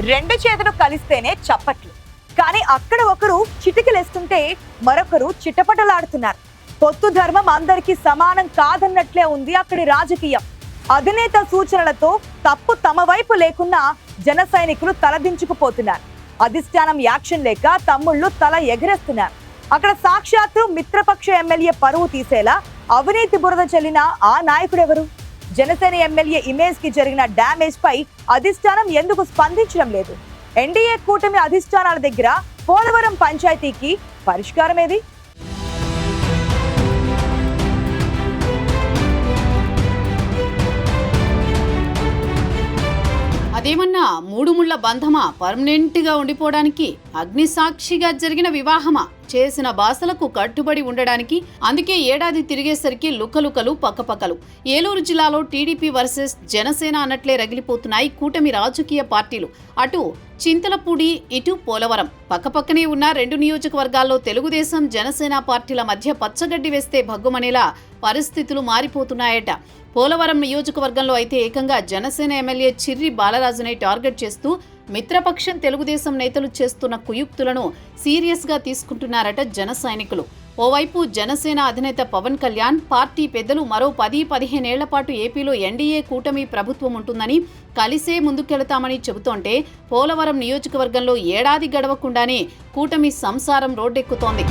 రెండు చేతులు కలిస్తేనే చప్పట్లు. కానీ అక్కడ ఒకరు చిటికలేస్తుంటే మరొకరు చిట్టపటలాడుతున్నారు. పొత్తు ధర్మం అందరికీ సమానం కాదన్నట్లే ఉంది అక్కడి రాజకీయం. అధినేత సూచనలతో తప్పు తమ వైపు లేకున్నా జన సైనికులు తలదించుకుపోతున్నారు. అధిష్టానం యాక్షన్ లేక తమ్ముళ్ళు తల ఎగరేస్తున్నారు. అక్కడ సాక్షాత్తు మిత్రపక్ష ఎమ్మెల్యే పరువు తీసేలా అవినీతి బురద చల్లిన ఆ నాయకుడెవరు? జనసేన ఎమ్మెల్యే ఇమేజ్ కి జరిగిన డ్యామేజ్ పై అధిష్టానం ఎందుకు స్పందించడం లేదు? ఎన్డీఏ కూటమి అధిష్టానాల దగ్గర పోలవరం పంచాయతీకి పరిష్కారం ఏది? అదేమన్నా మూడు ముళ్ల బంధమా, పర్మనెంట్ గా ఉండిపోవడానికి, అగ్నిసాక్షిగా జరిగిన వివాహమా, చేసిన బాసలకు కట్టుబడి ఉండడానికి? అందుకే ఏడాది తిరిగేసరికి లుకలుకలు పక్కపక్కలు. ఏలూరు జిల్లాలో టీడీపీ వర్సెస్ జనసేన అన్నట్లే రగిలిపోతున్నాయి కూటమి రాజకీయ పార్టీలు. అటు చింతలపూడి, ఇటు పోలవరం. పక్కపక్కనే ఉన్న రెండు నియోజకవర్గాల్లో తెలుగుదేశం జనసేన పార్టీల మధ్య పచ్చగడ్డి వేస్తే భగ్గుమనేలా పరిస్థితులు మారిపోతున్నాయట. పోలవరం నియోజకవర్గంలో అయితే ఏకంగా జనసేన ఎమ్మెల్యే చిర్రి బాలరాజునే టార్గెట్ చేస్తూ మిత్రపక్షం తెలుగుదేశం నేతలు చేస్తున్న కుయుక్తులను సీరియస్ గా తీసుకుంటున్నారట జన సైనికులు. ఓవైపు జనసేన అధినేత పవన్ కళ్యాణ్, పార్టీ పెద్దలు మరో 10-15 ఏళ్ల పాటు ఏపీలో ఎన్డీఏ కూటమి ప్రభుత్వం ఉంటుందని, కలిసే ముందుకెళతామని చెబుతోంటే పోలవరం నియోజకవర్గంలో ఏడాది గడవకుండానే కూటమి సంసారం రోడ్డెక్కుతోంది.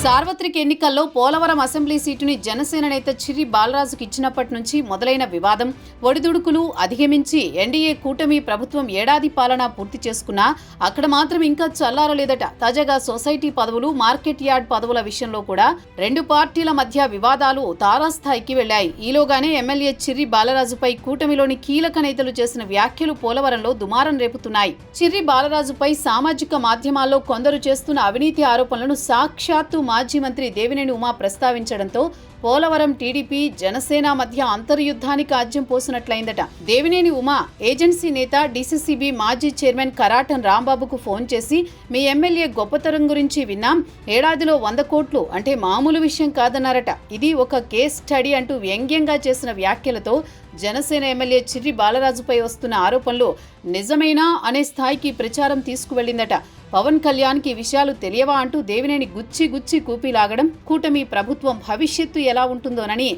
సార్వత్రిక ఎన్నికల్లో పోలవరం అసెంబ్లీ సీటుని జనసేన నేత చిర్రి బాలరాజుకు ఇచ్చినప్పటి నుంచి మొదలైన వివాదం, ఒడిదుడుకులు అధిగమించి ఎన్డీఏ కూటమి ప్రభుత్వం ఏడాది పాలన పూర్తి చేసుకున్నా అక్కడ మాత్రం ఇంకా చల్లారలేదట. తాజాగా సొసైటీ పదవులు, మార్కెట్ యార్డ్ పదవుల విషయంలో కూడా రెండు పార్టీల మధ్య వివాదాలు తారాస్థాయికి వెళ్లాయి. ఈలోగానే ఎమ్మెల్యే చిర్రి బాలరాజుపై కూటమిలోని కీలక నేతలు చేసిన వ్యాఖ్యలు పోలవరంలో దుమారం రేపుతున్నాయి. చిర్రి బాలరాజుపై సామాజిక మాధ్యమాల్లో కొందరు చేస్తున్న అవినీతి ఆరోపణలను సాక్షాత్తు మాజీ మంత్రి దేవినేని ఉమా ప్రస్తావించడంతో పోలవరం టీడీపీ జనసేన మధ్య అంతర్యుద్ధానికి ఆజ్యం పోసినట్లయిందట. దేవినేని ఉమా ఏజెన్సీ నేత డీసీసీబీ మాజీ చైర్మన్ కరాటన్ రాంబాబుకు ఫోన్ చేసి, మీ ఎమ్మెల్యే గొప్పతనం గురించి విన్నాం, ఏడాదిలో 100 కోట్లు అంటే మామూలు విషయం కాదన్నారట. ఇది ఒక కేస్ స్టడీ అంటూ వ్యంగ్యంగా చేసిన వ్యాఖ్యలతో జనసేన ఎమ్మెల్యే చిర్రి బాలరాజుపై వస్తున్న ఆరోపణలు నిజమేనా అనే స్థాయికి ప్రచారం తీసుకువెళ్లిందట. పవన్ కళ్యాణ్కి విషయాలు తెలియవా అంటూ దేవినేని గుచ్చి కూపీలాగడం, కూటమి ప్రభుత్వం భవిష్యత్తు ఎలా ఉంటుందోనని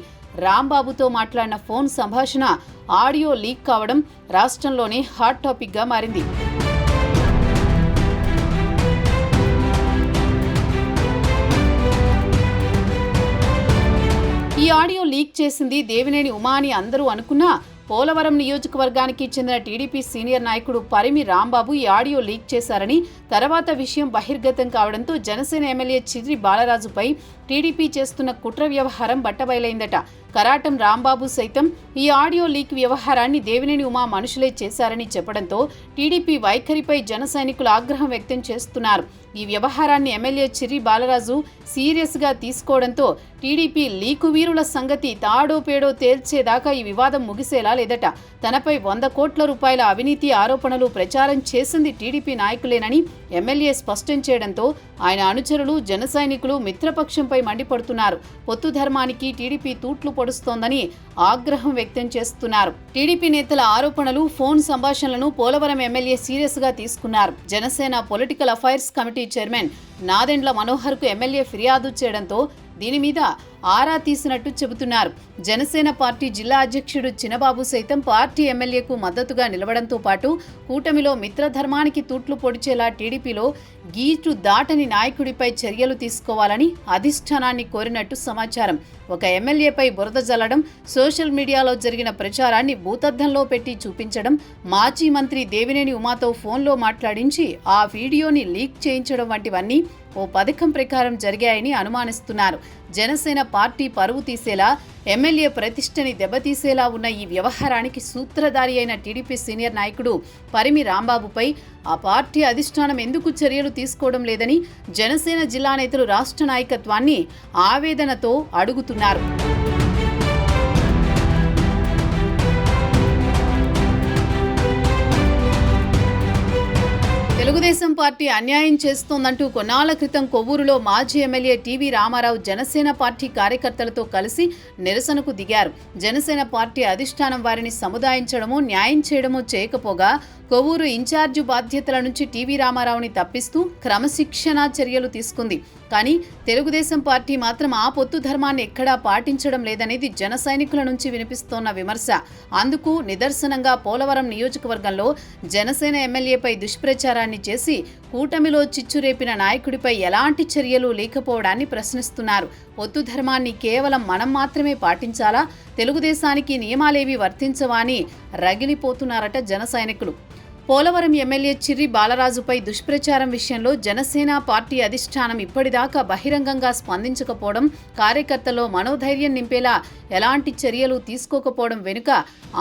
రాంబాబుతో మాట్లాడిన ఫోన్ సంభాషణ ఆడియో లీక్ కావడం రాష్ట్రంలోనే హాట్ టాపిక్ గా మారింది. ఈ ఆడియో లీక్ చేసింది దేవినేని ఉమా అని అందరూ అనుకున్నా పోలవరం నియోజకవర్గానికి చెందిన టీడీపీ సీనియర్ నాయకుడు పరిమి రాంబాబు ఈ ఆడియో లీక్ చేశారని, తర్వాత విషయం బహిర్గతం కావడంతో జనసేన ఎమ్మెల్యే చిర్రి బాలరాజుపై టీడీపీ చేస్తున్న కుట్ర వ్యవహారం బట్టబయలైందట. కరాటం రాంబాబు సైతం ఈ ఆడియో లీక్ వ్యవహారాన్ని దేవినేని ఉమా మనుషులే చేశారని చెప్పడంతో టీడీపీ వైఖరిపై జన సైనికులు ఆగ్రహం వ్యక్తం చేస్తున్నారు. ఈ వ్యవహారాన్ని ఎమ్మెల్యే చిర్రి బాలరాజు సీరియస్ గా తీసుకోవడంతో టీడీపీ లీకు వీరుల సంగతి తాడో పేడో తేల్చేదాకా ఈ వివాదం ముగిసేలా లేదట. తనపై 100 కోట్ల రూపాయల అవినీతి ఆరోపణలు ప్రచారం చేసింది టీడీపీ నాయకులేనని ఎమ్మెల్యే స్పష్టం చేయడంతో ఆయన అనుచరులు, జన సైనికులు మిత్రపక్షంపై మండిపడుతున్నారు. పొత్తు ధర్మానికి టీడీపీ తూట్లు పొడుస్తోందని ఆగ్రహం వ్యక్తం చేస్తున్నారు. టీడీపీ నేతల ఆరోపణలు, ఫోన్ సంభాషణలను పోలవరం ఎమ్మెల్యే సీరియస్ గా తీసుకున్నారు. Janasena political affairs committee chairman Nadendla మనోహర్కు ఎమ్మెల్యే ఫిర్యాదు చేయడంతో దీని మీద ఆరా తీసినట్టు చెబుతున్నారు. జనసేన పార్టీ జిల్లా అధ్యక్షుడు చినబాబు సైతం పార్టీ ఎమ్మెల్యేకు మద్దతుగా నిలవడంతో పాటు కూటమిలో మిత్రధర్మానికి తూట్లు పొడిచేలా టీడీపీలో గీటు దాటని నాయకుడిపై చర్యలు తీసుకోవాలని అధిష్టానాన్ని కోరినట్టు సమాచారం. ఒక ఎమ్మెల్యేపై బురద జల్లడం, సోషల్ మీడియాలో జరిగిన ప్రచారాన్ని భూతద్దంలో పెట్టి చూపించడం, మాజీ మంత్రి దేవినేని ఉమాతో ఫోన్లో మాట్లాడించి ఆ వీడియోని లీక్ చేయించడం వంటివన్నీ ఓ పథకం ప్రకారం జరిగాయని అనుమానిస్తున్నారు. జనసేన పార్టీ పరువు తీసేలా, ఎమ్మెల్యే ప్రతిష్టని దెబ్బతీసేలా ఉన్న ఈ వ్యవహారానికి సూత్రధారి అయిన టీడీపీ సీనియర్ నాయకుడు పరిమి రాంబాబుపై ఆ పార్టీ అధిష్టానం ఎందుకు చర్యలు తీసుకోవడం లేదని జనసేన జిల్లా నేతలు రాష్ట్ర నాయకత్వాన్ని ఆవేదనతో అడుగుతున్నారు. తెలుగుదేశం పార్టీ అన్యాయం చేస్తోందంటూ కొన్నాళ్ల క్రితం కొవ్వూరులో మాజీ MLA TV Ramarao Janasena party కార్యకర్తలతో కలిసి నిరసనకు దిగారు. జనసేన పార్టీ అధిష్టానం వారిని సముదాయించడమో న్యాయం చేయడమో చేయకపోగా కొవ్వూరు ఇన్ఛార్జి బాధ్యతల నుంచి టీవీ రామారావుని తప్పిస్తూ క్రమశిక్షణా చర్యలు తీసుకుంది. కానీ తెలుగుదేశం పార్టీ మాత్రం ఆ పొత్తు ధర్మాన్ని ఎక్కడా పాటించడం లేదనేది జన సైనికుల నుంచి వినిపిస్తోన్న విమర్శ. అందుకు నిదర్శనంగా పోలవరం నియోజకవర్గంలో జనసేన ఎమ్మెల్యేపై దుష్ప్రచారాన్ని చేసి కూటమిలో చిచ్చురేపిన నాయకుడిపై ఎలాంటి చర్యలు లేకపోవడాన్ని ప్రశ్నిస్తున్నారు. పొత్తు ధర్మాన్ని కేవలం మనం మాత్రమే పాటించాలా, తెలుగుదేశానికి నియమాలేవి వర్తించవా అని రగిలిపోతున్నారట జన సైనికులు. పోలవరం ఎమ్మెల్యే చిర్రి బాలరాజుపై దుష్ప్రచారం విషయంలో జనసేన పార్టీ అధిష్టానం ఇప్పటిదాకా బహిరంగంగా స్పందించకపోవడం, కార్యకర్తల్లో మనోధైర్యం నింపేలా ఎలాంటి చర్యలు తీసుకోకపోవడం వెనుక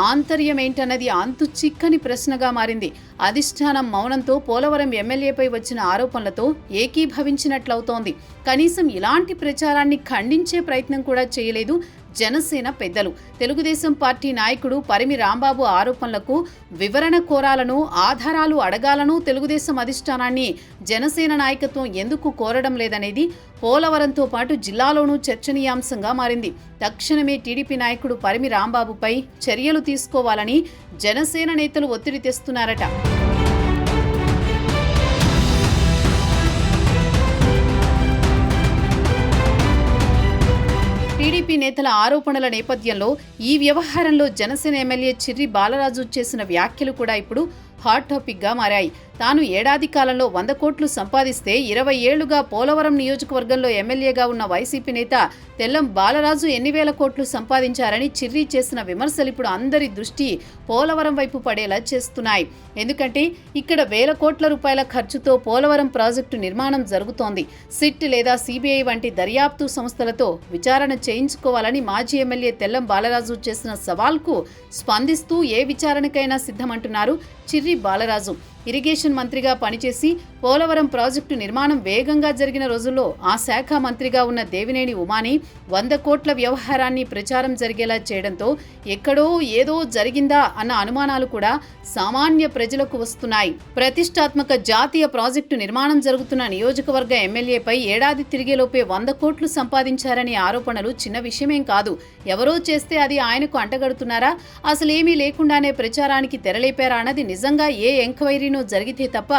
ఆంతర్యమేంటన్నది అంతు చిక్కని ప్రశ్నగా మారింది. అధిష్టానం మౌనంతో పోలవరం ఎమ్మెల్యేపై వచ్చిన ఆరోపణలతో ఏకీభవించినట్లవుతోంది. కనీసం ఇలాంటి ప్రచారాన్ని ఖండించే ప్రయత్నం కూడా చేయలేదు జనసేన పెద్దలు. తెలుగుదేశం పార్టీ నాయకుడు పరిమి రాంబాబు ఆరోపణలకు వివరణ కోరాలను, ఆధారాలు అడగాలను తెలుగుదేశం అధిష్టానాన్ని జనసేన నాయకత్వం ఎందుకు కోరడం లేదనేది పోలవరంతో పాటు జిల్లాలోనూ చర్చనీయాంశంగా మారింది. తక్షణమే టీడీపీ నాయకుడు పరిమి రాంబాబుపై చర్యలు తీసుకోవాలని జనసేన నేతలు ఒత్తిడి తెస్తున్నారట. టీడీపీ నేతల ఆరోపణల నేపథ్యంలో ఈ వ్యవహారంలో జనసేన ఎమ్మెల్యే చిర్రి బాలరాజు చేసిన వ్యాఖ్యలు కూడా ఇప్పుడు హాట్ టాపిక్గా మారాయి. తాను ఏడాది కాలంలో 100 కోట్లు సంపాదిస్తే 20 ఏళ్లుగా పోలవరం నియోజకవర్గంలో ఎమ్మెల్యేగా ఉన్న వైసీపీ నేత తెల్లం బాలరాజు ఎన్ని వేల కోట్లు సంపాదించారని చిర్రి చేసిన విమర్శలు ఇప్పుడు అందరి దృష్టి పోలవరం వైపు పడేలా చేస్తున్నాయి. ఎందుకంటే ఇక్కడ వేల కోట్ల రూపాయల ఖర్చుతో పోలవరం ప్రాజెక్టు నిర్మాణం జరుగుతోంది. సిట్ లేదా సిబిఐ వంటి దర్యాప్తు సంస్థలతో విచారణ చేయించుకోవాలని మాజీ ఎమ్మెల్యే తెల్లం బాలరాజు చేసిన సవాల్కు స్పందిస్తూ ఏ విచారణకైనా సిద్ధమంటున్నారు చిర్రి బాలరాజు. ఇరిగేషన్ మంత్రిగా పనిచేసి పోలవరం ప్రాజెక్టు నిర్మాణం వేగంగా జరిగిన రోజుల్లో ఆ శాఖ మంత్రిగా ఉన్న దేవినేని ఉమాని 100 కోట్ల వ్యవహారాన్ని ప్రచారం జరిగేలా చేయడంతో ఎక్కడో ఏదో జరిగిందా అన్న అనుమానాలు కూడా సామాన్య ప్రజలకు వస్తున్నాయి. ప్రతిష్టాత్మక జాతీయ ప్రాజెక్టు నిర్మాణం జరుగుతున్న నియోజకవర్గ ఎమ్మెల్యేపై ఏడాది తిరిగేలోపే 100 కోట్లు సంపాదించారనే ఆరోపణలు చిన్న విషయమేం కాదు. ఎవరో చేస్తే అది ఆయనకు అంటగడుతున్నారా, అసలేమీ లేకుండానే ప్రచారానికి తెరలేపారా అన్నది నిజంగా ఏ ఎంక్వైరీనో జరిగితే తప్ప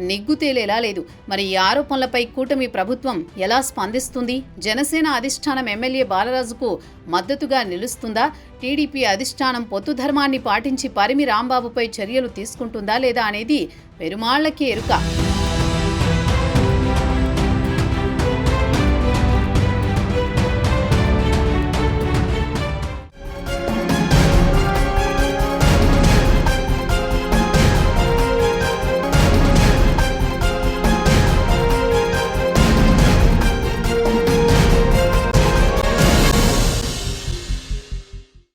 నిగ్గు తేలేలా లేదు. మరి ఈ ఆరోపణలపై కూటమి ప్రభుత్వం ఎలా స్పందిస్తుంది? జనసేన అధిష్టానం ఎమ్మెల్యే బాలరాజుకు మద్దతుగా నిలుస్తుందా? టీడీపీ అధిష్టానం పొత్తు ధర్మాన్ని పాటించి పరిమి రాంబాబుపై చర్యలు తీసుకుంటుందా లేదా అనేది పెరుమాళ్లకే ఎరుక.